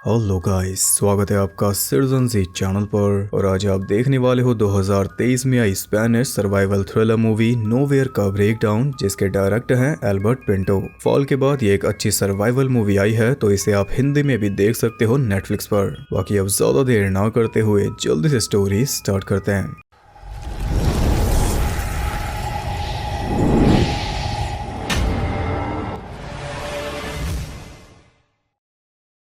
Hello guys, स्वागत है आपका सिटीजन जी चैनल पर। और आज आप देखने वाले हो 2023 में आई Spanish survival thriller movie Nowhere का ब्रेकडाउन, जिसके डायरेक्टर हैं एल्बर्ट पिंटो। फॉल के बाद ये एक अच्छी सर्वाइवल मूवी आई है, तो इसे आप हिंदी में भी देख सकते हो नेटफ्लिक्स पर। बाकी अब ज्यादा देर ना करते हुए जल्दी से स्टोरी स्टार्ट करते हैं।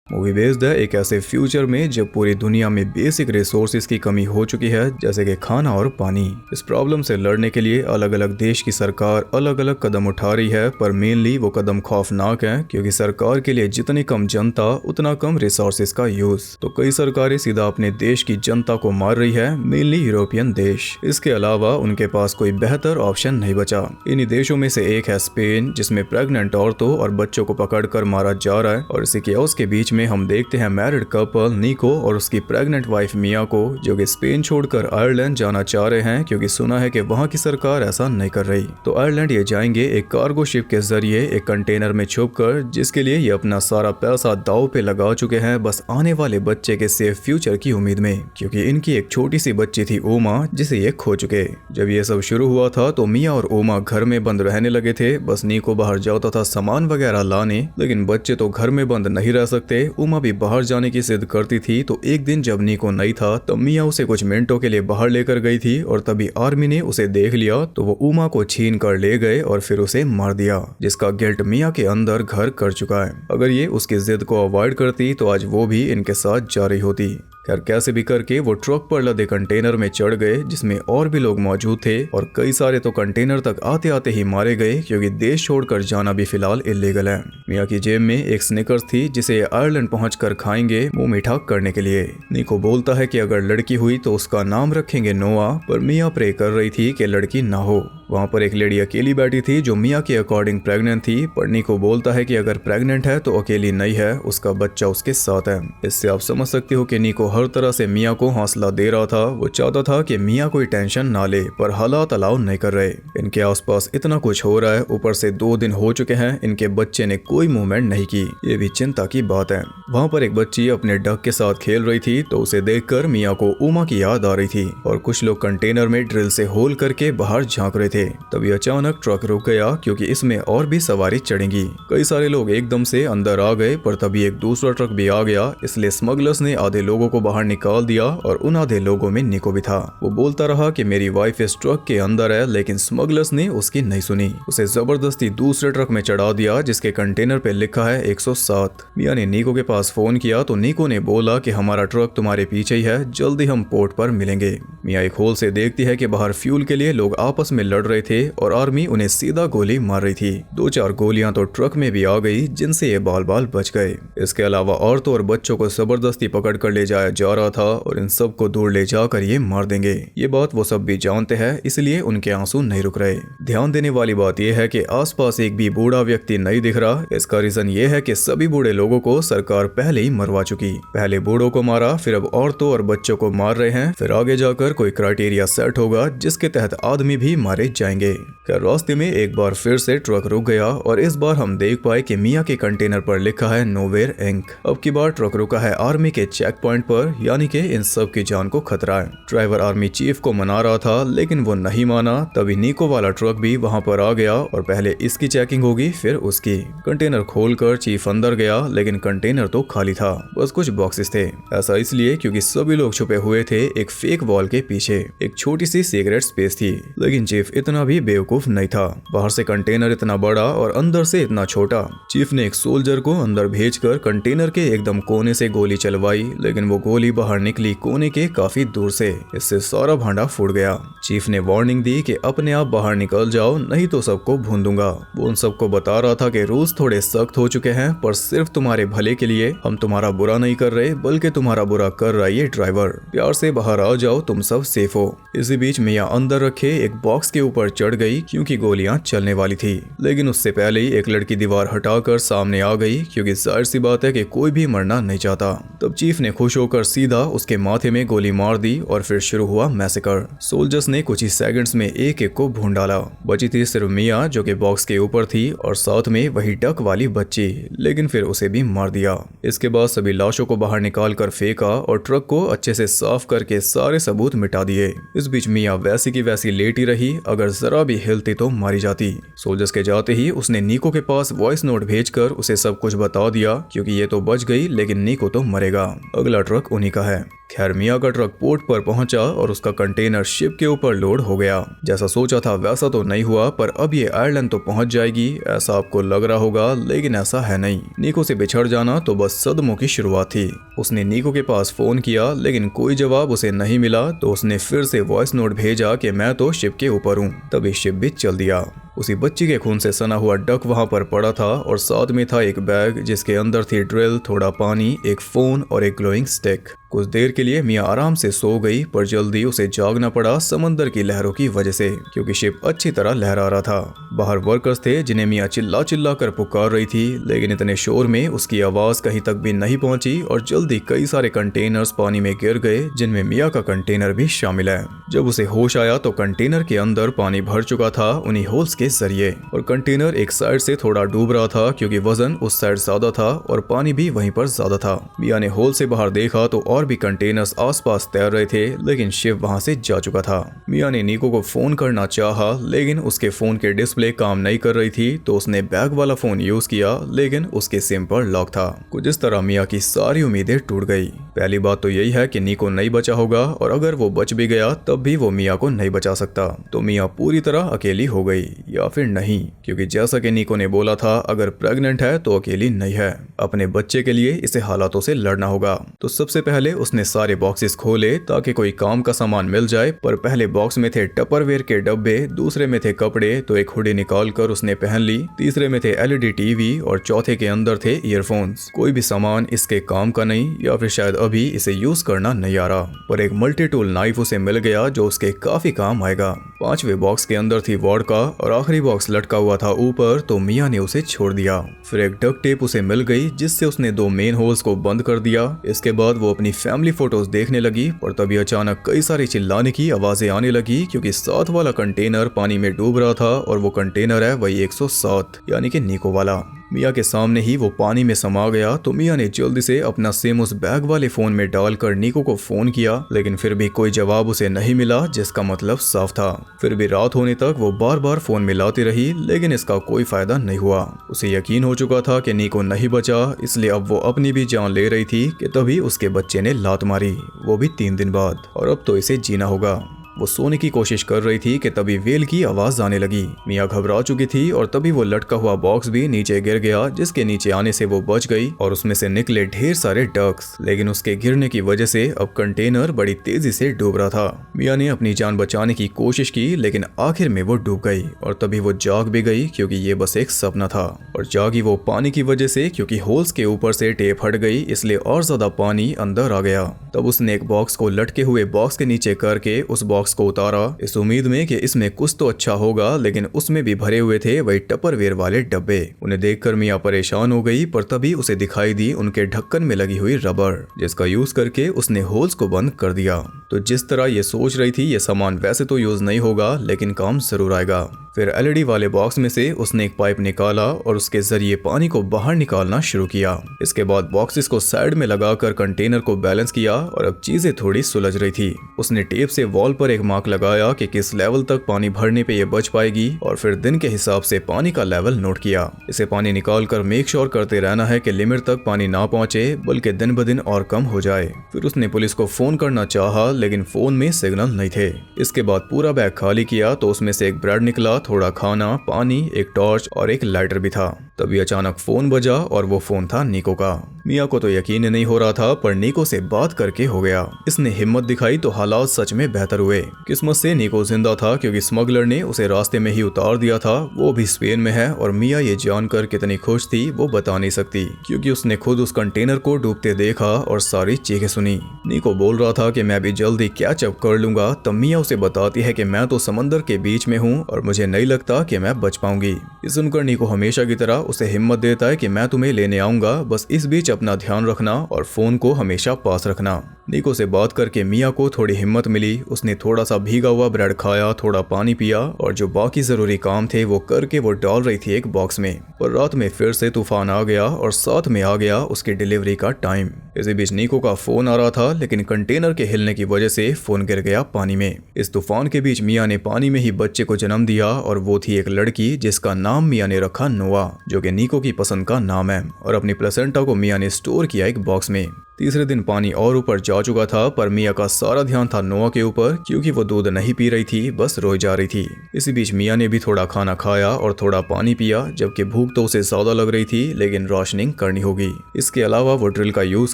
मूवी बेस्ड है एक ऐसे फ्यूचर में जब पूरी दुनिया में बेसिक रिसोर्सेज की कमी हो चुकी है, जैसे कि खाना और पानी। इस प्रॉब्लम से लड़ने के लिए अलग अलग देश की सरकार अलग अलग कदम उठा रही है, पर मेनली वो कदम खौफनाक है, क्योंकि सरकार के लिए जितनी कम जनता उतना कम रिसोर्सेज का यूज। तो कई सरकारें सीधा अपने देश की जनता को मार रही है, मेनली यूरोपियन देश। इसके अलावा उनके पास कोई बेहतर ऑप्शन नहीं बचा। इन्हीं देशों में से एक है स्पेन, जिसमें प्रेग्नेंट औरतों और बच्चों को पकड़कर मारा जा रहा है। और इसी केओस के बीच में हम देखते हैं मैरिड कपल निको और उसकी प्रेग्नेंट वाइफ मिया को, जो कि स्पेन छोड़कर आयरलैंड जाना चाह रहे हैं, क्योंकि सुना है कि वहां की सरकार ऐसा नहीं कर रही। तो आयरलैंड ये जाएंगे एक कार्गो शिप के जरिए एक कंटेनर में छुपकर, जिसके लिए ये अपना सारा पैसा दांव पे लगा चुके हैं, बस आने वाले बच्चे के सेफ फ्यूचर की उम्मीद में, क्योंकि इनकी एक छोटी सी बच्ची थी ओमा, जिसे ये खो चुके। जब ये सब शुरू हुआ था तो मिया और ओमा घर में बंद रहने लगे थे। बस निको बाहर जाता था सामान वगैरह लाने, लेकिन बच्चे तो घर में बंद नहीं रह सकते। उमा भी बाहर जाने की जिद करती थी। तो एक दिन जब निको नहीं था, तब मिया उसे कुछ मिनटों के लिए बाहर लेकर गई थी, और तभी आर्मी ने उसे देख लिया, तो वो उमा को छीन कर ले गए और फिर उसे मार दिया, जिसका गिल्ट मिया के अंदर घर कर चुका है। अगर ये उसकी जिद को अवॉइड करती तो आज वो भी इनके साथ जा रही होती। खैर, कैसे भी करके वो ट्रक पर लदे कंटेनर में चढ़ गए, जिसमें और भी लोग मौजूद थे, और कई सारे तो कंटेनर तक आते आते ही मारे गए, क्योंकि देश छोड़कर जाना भी फिलहाल इलीगल है। मिया की जेब में एक स्निकर्स थी, जिसे आयरलैंड पहुंचकर खाएंगे मुंह मीठा करने के लिए। निको बोलता है कि अगर लड़की हुई तो उसका नाम रखेंगे नोआ, पर मिया प्रे कर रही थी कि लड़की ना हो। वहाँ पर एक लेडी अकेली बैठी थी, जो मिया के अकॉर्डिंग प्रेग्नेंट थी, पर निको बोलता है कि अगर प्रेग्नेंट है तो अकेली नहीं है, उसका बच्चा उसके साथ है। इससे आप समझ सकते हो कि निको हर तरह से मिया को हौसला दे रहा था। वो चाहता था कि मिया कोई टेंशन ना ले, पर हालात अलाउ नहीं कर रहे। इनके आसपास इतना कुछ हो रहा है, ऊपर से 2 दिन हो चुके हैं, इनके बच्चे ने कोई मूवमेंट नहीं की। ये भी चिंता की बात है। वहाँ पर एक बच्ची अपने डक के साथ खेल रही थी, तो उसे देखकर मिया को उमा की याद आ रही थी, और कुछ लोग कंटेनर में ड्रिल से होल करके बाहर झांक रहे थे। तभी अचानक ट्रक रुक गया, क्योंकि इसमें और भी सवारी चढ़ेंगी। कई सारे लोग एकदम से अंदर आ गए, पर तभी एक दूसरा ट्रक भी आ गया, इसलिए स्मगलर्स ने आधे लोगों को बाहर निकाल दिया, और उन आधे लोगों में निको भी था। वो बोलता रहा कि मेरी वाइफ इस ट्रक के अंदर है, लेकिन स्मगलर्स ने उसकी नहीं सुनी। उसे जबरदस्ती दूसरे ट्रक में चढ़ा दिया, जिसके कंटेनर पे लिखा है 107। मिया ने निको के पास फोन किया, तो निको ने बोला कि हमारा ट्रक तुम्हारे पीछे ही है, जल्दी हम पोर्ट पर मिलेंगे। मिया एक होल से देखती है कि बाहर फ्यूल के लिए लोग आपस में लड़ रहे थे, और आर्मी उन्हें सीधा गोली मार रही थी। 2-4 गोलियां तो ट्रक में भी आ गई, जिनसे ये बाल बाल बच गए। इसके अलावा औरतों और बच्चों को जबरदस्ती पकड़ कर ले जाया जा रहा था, और इन सबको दूर ले जाकर ये मार देंगे। ये बात वो सब भी जानते हैं, इसलिए उनके आंसू नहीं रुक रहे। ध्यान देने वाली बात यह है कि आसपास एक भी बूढ़ा व्यक्ति नहीं दिख रहा। इसका रीजन ये है कि सभी बूढ़े लोगों को सरकार पहले ही मरवा चुकी। पहले बूढ़ों को मारा, फिर अब औरतों और बच्चों को मार रहे हैं, फिर आगे जाकर कोई क्राइटेरिया सेट होगा जिसके तहत आदमी भी मारे जाएंगे। रास्ते में एक बार फिर से ट्रक रुक गया, और इस बार हम देख पाए कि मिया के कंटेनर पर लिखा है नोवेयर इंक। अब की बार ट्रक रुका है आर्मी के चेक पॉइंट पर, यानी कि इन सब की जान को खतरा है। ड्राइवर आर्मी चीफ को मना रहा था, लेकिन वो नहीं माना। तभी निको वाला ट्रक भी वहां पर आ गया, और पहले इसकी चेकिंग होगी फिर उसकी। कंटेनर खोलकर चीफ अंदर गया, लेकिन कंटेनर तो खाली था, बस कुछ बॉक्सेस थे। ऐसा इसलिए क्योंकि सभी लोग छुपे हुए थे एक फेक वॉल के पीछे। एक छोटी सी सीक्रेट स्पेस थी, लेकिन चीफ इतना भी बेवकूफ नहीं था। बाहर से कंटेनर इतना बड़ा और अंदर से इतना छोटा। चीफ ने एक सोल्जर को अंदर भेजकर कंटेनर के एकदम कोने से गोली चलवाई, लेकिन वो गोली बाहर निकली कोने के काफी दूर से। इससे सारा भांडा फूट गया। चीफ ने वार्निंग दी कि अपने आप बाहर निकल जाओ, नहीं तो सबको भून दूंगा। वो उन सबको बता रहा था कि रूल्स थोड़े सख्त हो चुके हैं, पर सिर्फ तुम्हारे भले के लिए। हम तुम्हारा बुरा नहीं कर रहे, बल्कि तुम्हारा बुरा कर रहा है ये ड्राइवर। प्यार से बाहर आ जाओ, तुम सब सेफ हो। इसी बीच मिया अंदर रखे एक बॉक्स के ऊपर चढ़ गई, क्योंकि गोलियां चलने वाली थी। लेकिन उससे पहले ही एक लड़की दीवार हटाकर सामने आ गई, क्योंकि जाहिर सी बात है कि कोई भी मरना नहीं चाहता। तब चीफ ने खुश होकर आकर सीधा उसके माथे में गोली मार दी और फिर शुरू हुआ मैसेकर। सोल्जर्स ने कुछ ही सेकंड्स में एक एक को भून डाला। बची थी सिर्फ मिया जो कि बॉक्स के ऊपर थी और साथ में वही डक वाली बच्ची, लेकिन फिर उसे भी मार दिया। इसके बाद सभी लाशों को बाहर निकाल कर फेंका और ट्रक को अच्छे से साफ करके सारे सबूत मिटा दिए। इस बीच मिया वैसी की वैसी लेटी रही, अगर जरा भी हिलती तो मारी जाती। सोल्जर्स के जाते ही उसने नीको के पास वॉइस नोट भेजकर उसे सब कुछ बता दिया, क्योंकि ये तो बच गई लेकिन नीको तो मरेगा। अगला ट्रक उन्हीं का है। खैर मिया का ट्रक पोर्ट पर पहुंचा और उसका कंटेनर शिप के ऊपर लोड हो गया। जैसा सोचा था वैसा तो नहीं हुआ, पर अब ये आयरलैंड तो पहुंच जाएगी ऐसा आपको लग रहा होगा, लेकिन ऐसा है नहीं। नीको से बिछड़ जाना तो बस सदमों की शुरुआत थी। उसने नीको के पास फोन किया लेकिन कोई जवाब उसे नहीं मिला, तो उसने फिर से वॉइस नोट भेजा कि मैं तो शिप के ऊपर हूँ। तभी शिप भी चल दिया। उसी बच्ची के खून से सना हुआ डक वहां पर पड़ा था और साथ में था एक बैग जिसके अंदर थी ड्रिल, थोड़ा पानी, एक फोन और एक ग्लोइंग स्टिक। कुछ देर के लिए मिया आराम से सो गई, पर जल्दी उसे जागना पड़ा समंदर की लहरों की वजह से, क्योंकि शिप अच्छी तरह लहरा रहा था। बाहर वर्कर्स थे जिन्हें मिया चिल्ला चिल्ला कर पुकार रही थी, लेकिन इतने शोर में उसकी आवाज कहीं तक भी नहीं पहुंची और जल्दी कई सारे कंटेनर्स पानी में गिर गए, जिनमें मिया का कंटेनर भी शामिल है। जब उसे होश आया तो कंटेनर के अंदर पानी भर चुका था उन्हीं होल्स के जरिए, और कंटेनर एक साइड से थोड़ा डूब रहा था क्योंकि वजन उस साइड ज्यादा था और पानी भी वहीं पर ज्यादा था। मिया ने होल से बाहर देखा तो और भी कंटेनर्स आसपास तैर रहे थे, लेकिन शिप वहां से जा चुका था। मिया ने नीको को फोन करना चाहा, लेकिन उसके फोन के डिस्प्ले काम नहीं कर रही थी, तो उसने बैग वाला फोन यूज किया, लेकिन उसके सिम पर लॉक था। कुछ इस तरह मिया की सारी उम्मीदें टूट गई। पहली बात तो यही है कि नीको नहीं बचा होगा, और अगर वो बच भी गया तब भी वो मिया को नहीं बचा सकता। तो मिया पूरी तरह अकेली हो गई, या फिर नहीं, क्योंकि जैसा कि नीको ने बोला था अगर प्रेग्नेंट है तो अकेली नहीं है। अपने बच्चे के लिए इसे हालातों से लड़ना होगा। तो सबसे पहले उसने सारे बॉक्सेस खोले ताकि कोई काम का सामान मिल जाए, पर पहले बॉक्स में थे टपरवेयर के डब्बे, दूसरे में थे कपड़े, तो एक हुडी निकाल कर उसने पहन ली, तीसरे में थे एलईडी टीवी और चौथे के अंदर थे ईयरफोन्स। कोई भी सामान इसके काम का नहीं, या फिर शायद अभी इसे यूज करना नहीं आ रहा, पर एक मल्टी टूल नाइफ उसे मिल गया जो उसके काफी काम आएगा। पांचवें बॉक्स के अंदर थी वॉडका और आखिरी बॉक्स लटका हुआ था ऊपर, तो मिया ने उसे छोड़ दिया। फिर एक डक टेप उसे मिल गई जिससे उसने 2 मेन होल्स को बंद कर दिया। इसके बाद वो अपनी फैमिली फोटोज देखने लगी, पर तभी अचानक कई सारी चिल्लाने की आवाजें आने लगी, क्योंकि साथ वाला कंटेनर पानी में डूब रहा था और वो कंटेनर है वही 107 यानी कि नीको वाला। मिया के सामने ही वो पानी में समा गया, तो मिया ने जल्दी से अपना सिम उस बैग वाले फोन में डालकर नीको को फोन किया, लेकिन फिर भी कोई जवाब उसे नहीं मिला, जिसका मतलब साफ था। फिर भी रात होने तक वो बार बार फोन मिलाती रही, लेकिन इसका कोई फायदा नहीं हुआ। उसे यकीन हो चुका था कि नीको नहीं बचा, इसलिए अब वो अपनी भी जान ले रही थी कि तभी उसके बच्चे ने लात मारी, वो भी 3 दिन बाद, और अब तो इसे जीना होगा। वो सोने की कोशिश कर रही थी कि तभी वेल की आवाज आने लगी। मिया घबरा चुकी थी और तभी वो लटका हुआ बॉक्स भी नीचे गिर गया, जिसके नीचे आने से वो बच गई और उसमें से निकले ढेर सारे डक्स, लेकिन उसके गिरने की वजह से अब कंटेनर बड़ी तेजी से डूब रहा था। मिया ने अपनी जान बचाने की कोशिश की, लेकिन आखिर में वो डूब गई और तभी वो जाग भी गई, क्योंकि ये बस एक सपना था। और जागी वो पानी की वजह से, क्योंकि होल्स के ऊपर से टेप हट गई, इसलिए और ज्यादा पानी अंदर आ गया। तब उसने एक बॉक्स को लटके हुए बॉक्स के नीचे करके उस बॉक्स को उतारा, इस उम्मीद में कि इसमें कुछ तो अच्छा होगा, लेकिन उसमें भी भरे हुए थे वही टपरवेयर वाले डब्बे। उन्हें देखकर मिया परेशान हो गई, पर तभी उसे दिखाई दी उनके ढक्कन में लगी हुई रबर, जिसका यूज करके उसने होल्स को बंद कर दिया। तो जिस तरह ये सोच रही थी ये सामान वैसे तो यूज नहीं होगा, लेकिन काम जरूर आएगा। फिर एलईडी वाले बॉक्स में से उसने एक पाइप निकाला और उसके जरिए पानी को बाहर निकालना शुरू किया। इसके बाद बॉक्सेस को साइड में लगाकर कंटेनर को बैलेंस किया और अब चीजें थोड़ी सुलझ रही थी। उसने टेप से वॉल पर एक मार्क लगाया कि किस लेवल तक पानी भरने पे ये बच पाएगी, और फिर दिन के हिसाब से पानी का लेवल नोट किया। इसे पानी निकाल कर मेक श्योर करते रहना है कि लिमिट तक पानी ना पहुंचे, बल्कि दिन ब दिन और कम हो जाए। फिर उसने पुलिस को फोन करना चाहा, लेकिन फोन में सिग्नल नहीं थे। इसके बाद पूरा बैग खाली किया तो उसमें से एक ब्रेड निकला, थोड़ा खाना, पानी, एक टॉर्च और एक लाइटर भी था। तभी अचानक फोन बजा और वो फोन था नीको का। मिया को तो यकीन नहीं हो रहा था, पर नीको से बात करके हो गया। इसने हिम्मत दिखाई तो हालात सच में बेहतर हुए। किस्मत से नीको जिंदा था, क्योंकि स्मगलर ने उसे रास्ते में ही उतार दिया था। वो भी स्पेन में है, और मिया ये जानकर कितनी खुश थी वो बता नहीं सकती, क्योंकि उसने खुद उस कंटेनर को डूबते देखा और सारी चीखें सुनी। नीको बोल रहा था कि मैं भी जल्दी कैच अप कर लूंगा, तब मिया उसे बताती है कि मैं तो समंदर के बीच में हूँ और मुझे नहीं लगता कि मैं बच पाऊंगी। ये सुनकर नीको हमेशा की तरह उसे हिम्मत देता है कि मैं तुम्हें लेने आऊंगा, बस इस बीच अपना ध्यान रखना और फोन को हमेशा पास रखना। निको से बात करके मिया को थोड़ी हिम्मत मिली। उसने थोड़ा सा भीगा हुआ ब्रेड खाया, थोड़ा पानी पिया और जो बाकी जरूरी काम थे वो करके वो डाल रही थी एक बॉक्स में। पर रात में फिर से तूफान आ गया और साथ में आ गया उसकी डिलीवरी का टाइम। इसी बीच निको का फोन आ रहा था, लेकिन कंटेनर के हिलने की वजह से फोन गिर गया पानी में। इस तूफान के बीच मिया ने पानी में ही बच्चे को जन्म दिया और वो थी एक लड़की जिसका नाम मिया ने रखा नोआ, जो कि निको की पसंद का नाम है। और अपनी प्लेसेंटा को मिया ने स्टोर किया एक बॉक्स में। तीसरे दिन पानी और ऊपर जा चुका था, पर मिया का सारा ध्यान था नोआ के ऊपर, क्योंकि वो दूध नहीं पी रही थी, बस रोई जा रही थी। इसी बीच मिया ने भी थोड़ा खाना खाया और थोड़ा पानी पिया, जबकि भूख तो उसे ज्यादा लग रही थी, लेकिन राशनिंग करनी होगी। इसके अलावा वो ड्रिल का यूज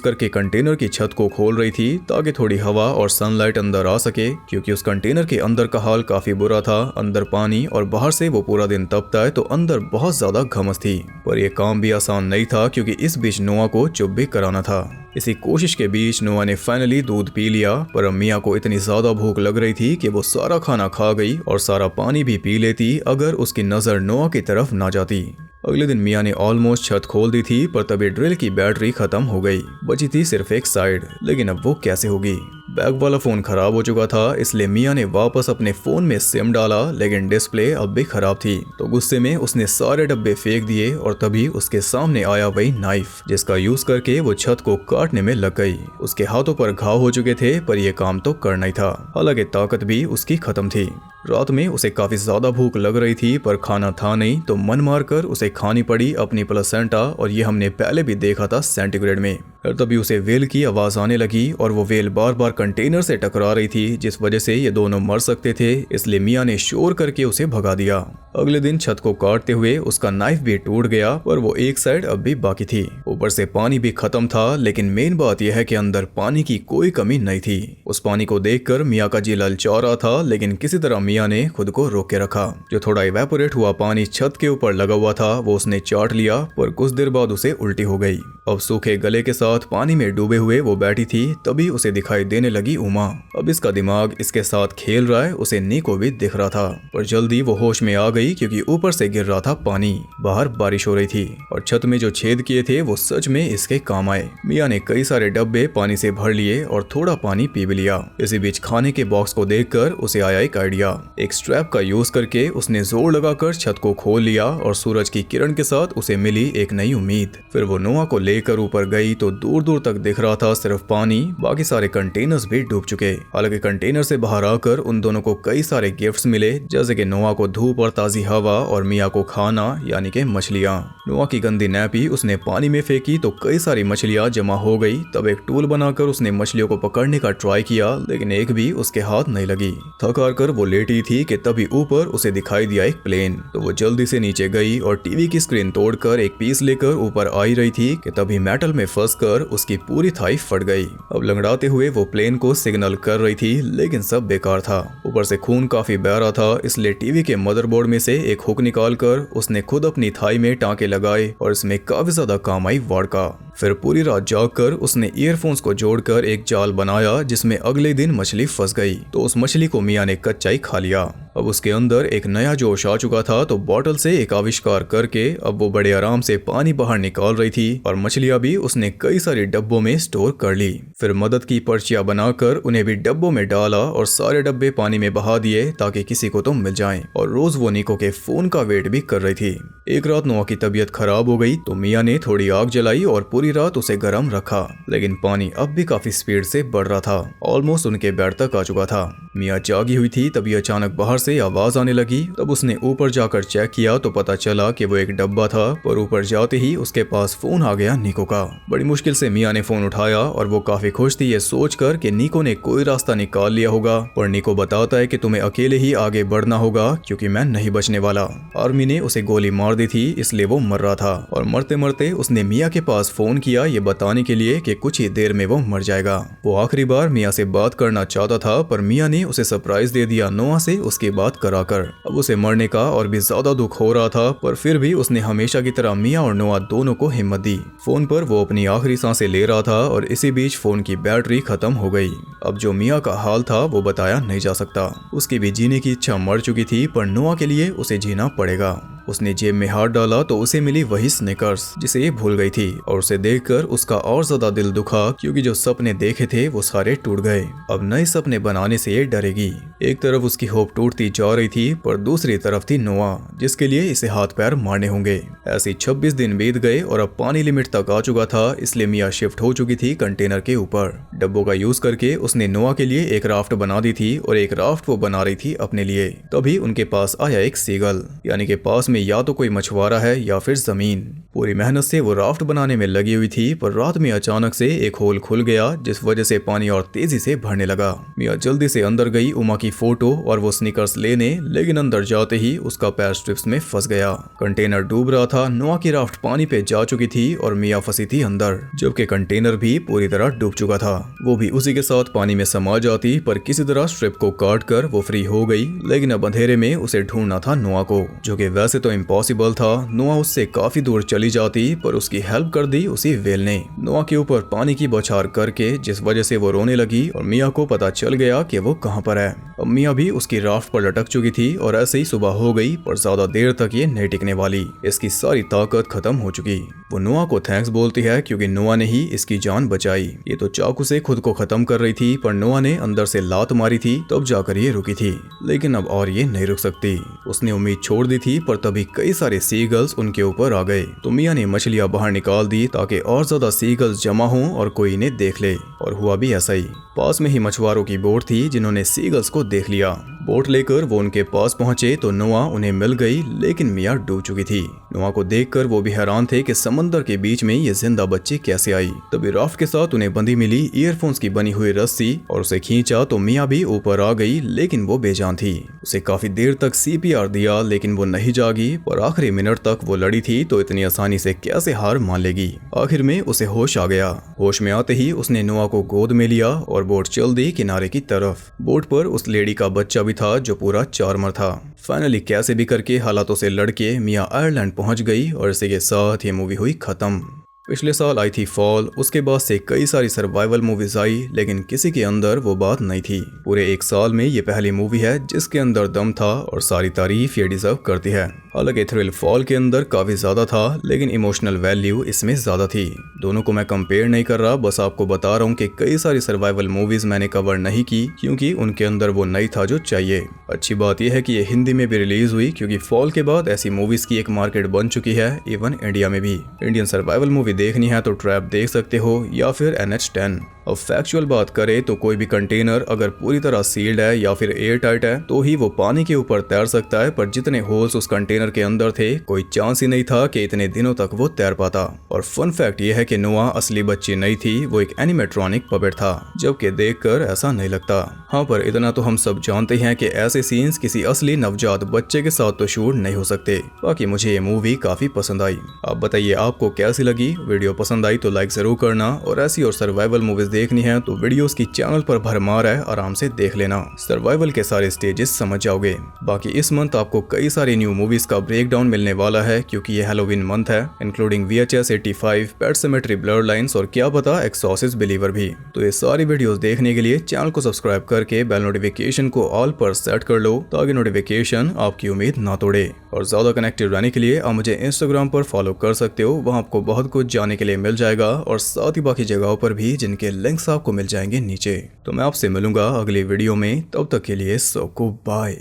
करके कंटेनर की छत को खोल रही थी ताकि थोड़ी हवा और सनलाइट अंदर आ सके, क्योंकि उस कंटेनर के अंदर का हाल काफी बुरा था। अंदर पानी और बाहर से वो पूरा दिन तपता है, तो अंदर बहुत ज्यादा घमस थी। पर यह काम भी आसान नहीं था, क्योंकि इस बीच नोआ को चुप भी कराना था। इसी कोशिश के बीच नोआ ने फाइनली दूध पी लिया, पर मिया को इतनी ज्यादा भूख लग रही थी कि वो सारा खाना खा गई और सारा पानी भी पी लेती अगर उसकी नजर नोआ की तरफ ना जाती। अगले दिन मिया ने ऑलमोस्ट छत खोल दी थी, पर तभी ड्रिल की बैटरी खत्म हो गई। बची थी सिर्फ एक साइड, लेकिन अब वो कैसे होगी? बैग वाला फोन खराब हो चुका था, इसलिए मिया ने वापस अपने फोन में सिम डाला, लेकिन डिस्प्ले अब भी खराब थी। तो गुस्से में उसने सारे डब्बे फेंक दिए और तभी उसके सामने आया वही नाइफ, जिसका यूज करके वो छत को काटने में लग गई। उसके हाथों पर घाव हो चुके थे, पर यह काम तो करना ही था। हालांकि ताकत भी उसकी खत्म थी। रात में उसे काफी ज्यादा भूख लग रही थी, पर खाना था नहीं, तो मन मारकर उसे खानी पड़ी अपनी प्लेसेंटा, और ये हमने पहले भी देखा था सेंटीग्रेड में। तभी उसे वेल की आवाज आने लगी और वो वेल बार बार कंटेनर से टकरा रही थी, जिस वजह से ये दोनों मर सकते थे। इसलिए मिया ने शोर करके उसे भगा दिया। अगले दिन छत को काटते हुए उसका नाइफ भी टूट गया, पर वो एक साइड अब भी बाकी थी। ऊपर से पानी भी खत्म था, लेकिन मेन बात यह है कि अंदर पानी की कोई कमी नहीं थी। उस पानी को देखकर मिया का जी ललचा रहा था, लेकिन किसी तरह मिया ने खुद को रोक के रखा। जो थोड़ा इवेपोरेट हुआ पानी छत के ऊपर लगा हुआ था वो उसने चाट लिया, पर कुछ देर बाद उसे उल्टी हो गई। अब सूखे गले के साथ पानी में डूबे हुए वो बैठी थी, तभी उसे दिखाई देने लगी उमा। अब इसका दिमाग इसके साथ खेल रहा है, उसे निको भी दिख रहा था। पर जल्दी वो होश में आ गई, क्योंकि ऊपर से गिर रहा था पानी, बाहर बारिश हो रही थी और छत में जो छेद किए थे वो सच में इसके काम आए। मिया ने कई सारे डब्बे पानी से भर लिए और थोड़ा पानी पी भी लिया। इसी बीच खाने के बॉक्स को देखकर उसे आया एक आइडिया। एक स्ट्रैप का यूज करके उसने जोर लगाकर छत को खोल लिया और सूरज की किरण के साथ उसे मिली एक नई उम्मीद। फिर वो नोआ को लेकर ऊपर गई तो दूर दूर तक दिख रहा था सिर्फ पानी, बाकी सारे कंटेनर्स भी डूब चुके। हालांकि कंटेनर से बाहर आकर उन दोनों को कई सारे गिफ्ट्स मिले, जैसे कि नोआ को धूप और ताजी हवा और मिया को खाना यानी कि मछलियां। नोआ की गंदी नैपी उसने पानी में फेंकी तो कई सारी मछलियां जमा हो गई। तब एक टूल बनाकर उसने मछलियों को पकड़ने का ट्राई किया, लेकिन एक भी उसके हाथ नहीं लगी। थक हार कर वो लेटी थी कि तभी ऊपर उसे दिखाई दिया एक प्लेन। तो वो जल्दी से नीचे गई और टीवी की स्क्रीन तोड़कर एक पीस लेकर ऊपर आई रही थी कि तभी मेटल में फंसकर उसकी पूरी थाई फट गई। अब लंगड़ाते हुए वो प्लेन को सिग्नल कर रही थी, लेकिन सब बेकार था। ऊपर से खून काफी बह रहा था, इसलिए टीवी के मदरबोर्ड में से एक हुक निकालकर उसने खुद अपनी थाई में टांके लगाए और इसमें काफी ज्यादा काम आई वॉडका। फिर पूरी रात जागकर उसने ईयरफोन्स को जोड़कर एक जाल बनाया, जिसमें अगले दिन मछली फंस गई। तो उस मछली को मिया ने कच्चा ही खा लिया। अब उसके अंदर एक नया जोश आ चुका था, तो बॉटल से एक आविष्कार करके अब वो बड़े आराम से पानी बाहर निकाल रही थी और मछलियां भी उसने कई सारी डब्बों में स्टोर कर ली। फिर मदद की पर्चियां बनाकर उन्हें भी डब्बों में डाला और सारे डब्बे पानी में बहा दिए ताकि किसी को तो मिल जाएं। और रोज वो निको के फोन का वेट भी कर रही थी। एक रात नोआ की तबीयत खराब हो गई, तो मिया ने थोड़ी आग जलाई और पूरी रात उसे गर्म रखा, लेकिन पानी अब भी काफी स्पीड से बढ़ रहा था। ऑलमोस्ट उनके बेड तक आ चुका था। मिया जागी हुई थी, तभी अचानक बाहर से आवाज आने लगी। तब उसने ऊपर जाकर चेक किया तो पता चला कि वो एक डब्बा था, पर ऊपर जाते ही उसके पास फोन आ गया निको का। बड़ी मुश्किल से मिया ने फोन उठाया और वो काफी खुश थी ये सोचकर कि निको ने कोई रास्ता निकाल लिया होगा। पर निको बताता है कि तुम्हें अकेले ही आगे बढ़ना होगा, क्योंकि मैं नहीं बचने वाला। आर्मी ने उसे गोली मार दी थी, इसलिए वो मर रहा था और मरते मरते उसने मिया के पास फोन किया ये बताने के लिए कि कुछ ही देर में वो मर जाएगा। वो आखिरी बार मिया से बात करना चाहता था, पर मिया ने उसे सरप्राइज दे दिया नोआ से उसकी बात कराकर। अब उसे मरने का और भी ज्यादा दुख हो रहा था, पर फिर भी उसने हमेशा की तरह मिया और नोआ दोनों को हिम्मत दी। फोन पर वो अपनी आखिरी सांसें ले रहा था और इसी बीच फोन की बैटरी खत्म हो गई। अब जो मिया का हाल था वो बताया नहीं जा सकता। उसकी भी जीने की इच्छा मर चुकी थी, पर नोआ के लिए उसे जीना पड़ेगा। उसने जेब में हाथ डाला तो उसे मिली वही स्निकर्स जिसे ये भूल गई थी, और उसे देखकर उसका और ज्यादा दिल दुखा क्योंकि जो सपने देखे थे वो सारे टूट गए। अब नए सपने बनाने से ये डरेगी। एक तरफ उसकी होप टूटती जा रही थी, पर दूसरी तरफ थी नोआ जिसके लिए इसे हाथ पैर मारने होंगे। ऐसे 26 दिन बीत गए और अब पानी लिमिट तक आ चुका था, इसलिए मिया शिफ्ट हो चुकी थी कंटेनर के ऊपर। डब्बों का यूज करके उसने नोआ के लिए एक राफ्ट बना दी थी और एक राफ्ट वो बना रही थी अपने लिए। तभी उनके पास आया एक सीगल, यानी कि पास में या तो कोई मछुआरा है या फिर जमीन। पूरी मेहनत से वो राफ्ट बनाने में लगी हुई थी, पर रात में अचानक से एक होल खुल गया जिस वजह से पानी और तेजी से भरने लगा। मिया जल्दी से अंदर गई उमा की फोटो और वो स्निकर्स लेने, लेकिन अंदर जाते ही उसका पैर स्ट्रिप्स में फंस गया। कंटेनर डूब रहा था, नोआ की राफ्ट पानी पे जा चुकी थी और मिया फंसी थी अंदर, जबकि कंटेनर भी पूरी तरह डूब चुका था। वो भी उसी के साथ पानी में समा जाती, पर किसी तरह स्ट्रिप को काट कर वो फ्री हो गई। लेकिन अब अंधेरे में उसे ढूंढना था नोआ को, जो कि वैसे तो इम्पॉसिबल था। नोआ उससे काफी दूर चली जाती, पर उसकी हेल्प कर दी उसी वेल ने नोआ के ऊपर पानी की बौछार करके, जिस वजह से वो रोने लगी और मिया को पता चल गया कि वो कहाँ पर है। अब मिया भी उसकी राफ्ट पर लटक चुकी थी और ऐसे ही सुबह हो गई, पर ज्यादा देर तक ये नहीं टिकने वाली। इसकी सारी ताकत खत्म हो चुकी। वो नोआ को थैंक्स बोलती है क्योंकि नोआ ने ही इसकी जान बचाई। ये तो चाकू से खुद को खत्म कर रही थी, पर नोआ ने अंदर से लात मारी थी, तब जाकर ये रुकी थी। लेकिन अब और ये नहीं रुक सकती। उसने उम्मीद छोड़ दी थी, पर तभी कई सारे सीगल्स उनके ऊपर आ गए। तो मिया ने मछलियां बाहर निकाल दी ताकि और ज्यादा सीगल्स जमा हों और कोई इन्हें देख ले, और हुआ भी ऐसा ही। पास में ही मछुआरों की बोट थी जिन्होंने सीगल्स को देख लिया। बोट लेकर वो उनके पास पहुंचे तो नोआ उन्हें मिल गई, लेकिन मिया डूब चुकी थी। नोआ को देखकर वो भी हैरान थे कि समंदर के बीच में ये जिंदा बच्ची कैसे आई। तभी राफ्ट के साथ उन्हें बंधी मिली ईयरफोन्स की बनी हुई रस्सी, और उसे खींचा तो मिया भी ऊपर आ गई, लेकिन वो बेजान थी। उसे काफी देर तक CPR दिया, लेकिन वो नहीं जागी, पर आखिरी मिनट तक वो लड़ी थी, तो इतनी आसानी से कैसे हार मान लेगी। आखिर में उसे होश आ गया। होश में आते ही उसने नोआ को गोद में लिया और बोट चल दी किनारे की तरफ। बोट पर उस लेडी का बच्चा भी था जो पूरा चार्मर था। फाइनली कैसे भी करके हालातों से लड़के मिया आयरलैंड पहुंच गई, और इसी के साथ ये मूवी हुई खत्म। पिछले साल आई थी फॉल, उसके बाद से कई सारी सर्वाइवल मूवीज आई, लेकिन किसी के अंदर वो बात नहीं थी। पूरे एक साल में ये पहली मूवी है जिसके अंदर दम था, और सारी तारीफ ये डिजर्व करती है। हालांकि थ्रिल फॉल के अंदर काफी ज्यादा था, लेकिन इमोशनल वैल्यू इसमें ज्यादा थी। दोनों को मैं कंपेयर नहीं कर रहा, बस आपको बता रहा हूँ कि कई सारी सर्वाइवल मूवीज मैंने कवर नहीं की, क्योंकि उनके अंदर वो नहीं था जो चाहिए। अच्छी बात यह है कि ये हिंदी में भी रिलीज हुई, क्योंकि फॉल के बाद ऐसी मूवीज की एक मार्केट बन चुकी है, इवन इंडिया में भी। इंडियन सर्वाइवल मूवी देखनी है तो ट्रैप देख सकते हो, या फिर NH10। अब फैक्चुअल बात करें तो कोई भी कंटेनर अगर पूरी तरह सील्ड है या फिर एयर टाइट है तो ही वो पानी के ऊपर तैर सकता है, पर जितने होल्स उस कंटेनर के अंदर थे कोई चांस ही नहीं था कि इतने दिनों तक वो तैर पाता। और फन फैक्ट ये है कि नोआ असली बच्ची नहीं थी, वो एक एनिमेट्रॉनिक पपेट था, जबकि देखकर ऐसा नहीं लगता। हाँ, पर इतना तो हम सब जानते हैं कि ऐसे सीन्स किसी असली नवजात बच्चे के साथ तो शूट नहीं हो सकते। बाकी मुझे ये मूवी काफी पसंद आई। आप बताइए आपको कैसी लगी। वीडियो पसंद आई तो लाइक जरूर करना, और ऐसी और सर्वाइवल मूवीज देखनी है तो वीडियोस की चैनल पर भरमार है, आराम से देख लेना। सर्वाइवल के सारे स्टेजेस समझ जाओगे। बाकी इस मंथ आपको कई सारी न्यू मूवीज का ब्रेकडाउन मिलने वाला है, क्योंकि ये हैलोवीन मंथ है, इंक्लूडिंग VHS 85, पेट सेमेट्री, ब्लड लाइन्स और क्या पता एक्सॉर्सिस्ट बिलीवर भी। तो ये सारी वीडियोस देखने के लिए चैनल को सब्सक्राइब करके बेल नोटिफिकेशन को ऑल पर सेट कर लो, ताकि नोटिफिकेशन आपकी उम्मीद ना तोड़े। और ज्यादा कनेक्टेड रहने के लिए आप मुझे इंस्टाग्राम पर फॉलो कर सकते हो, वहाँ आपको बहुत कुछ जानने के लिए मिल जाएगा, और साथ ही बाकी जगहों पर भी जिनके लिंक्स आपको मिल जाएंगे नीचे। तो मैं आपसे मिलूंगा अगली वीडियो में, तब तक के लिए सबको बाय।